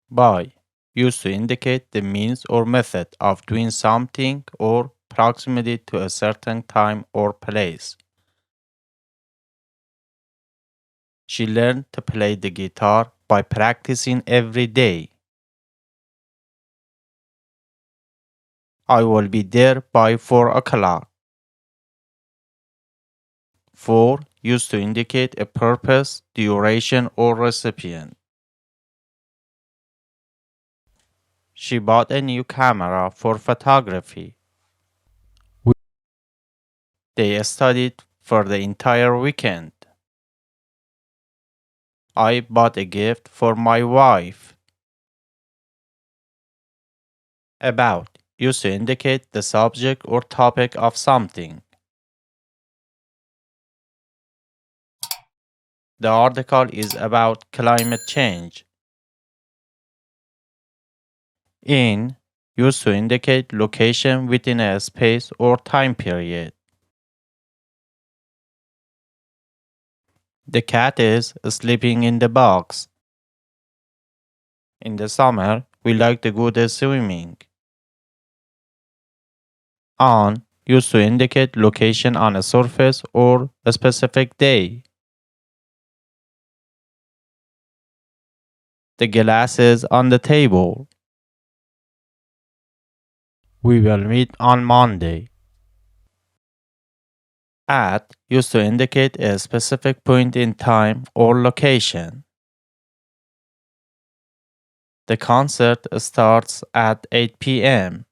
By used to indicate the means or method of doing something or proximity to a certain time or place. She learned to play the guitar by practicing every day. I will be there by 4 o'clock. 4 used to indicate a purpose, duration, or recipient. She bought a new camera for photography. They studied for the entire weekend. I bought a gift for my wife. About used to indicate the subject or topic of something. The article is about climate change. In used to indicate location within a space or time period. The cat is sleeping in the box. In the summer, we like to go to swimming. On used to indicate location on a surface or a specific day. The glass is on the table. We will meet on Monday. At used to indicate a specific point in time or location. The concert starts at 8 p.m.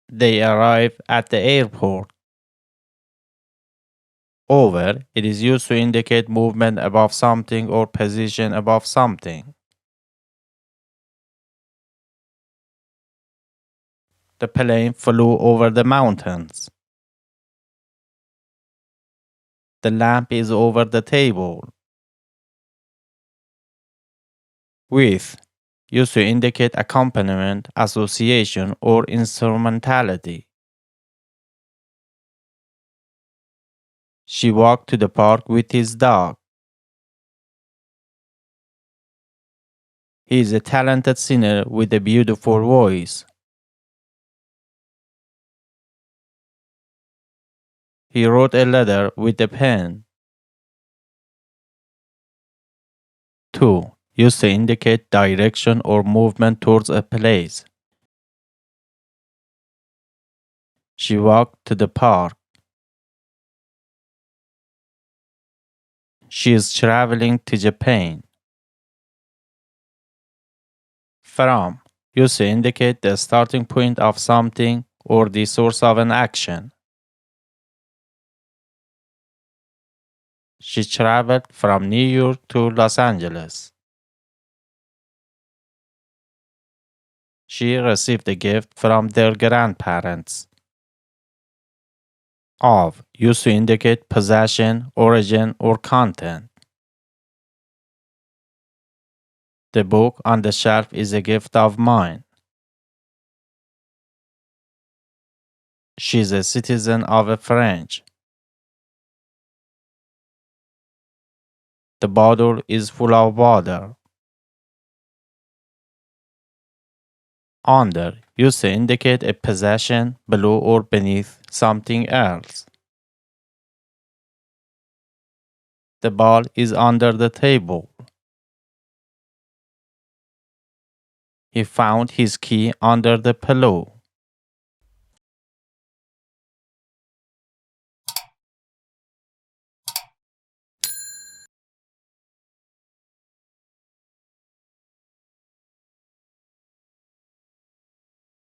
They arrive at the airport. Over, it is used to indicate movement above something or position above something. The plane flew over the mountains. The lamp is over the table. With used to indicate accompaniment, association, or instrumentality. She walked to the park with his dog. He is a talented singer with a beautiful voice. He wrote a letter with a pen. 2. Used to indicate direction or movement towards a place. She walked to the park. She is traveling to Japan. From used to indicate the starting point of something or the source of an action. She traveled from New York to Los Angeles. She received a gift from their grandparents. Of used to indicate possession, origin, or content. The book on the shelf is a gift of mine. She is a citizen of a French. The bottle is full of water. Under used to indicate a possession below or beneath something else. The ball is under the table. He found his key under the pillow.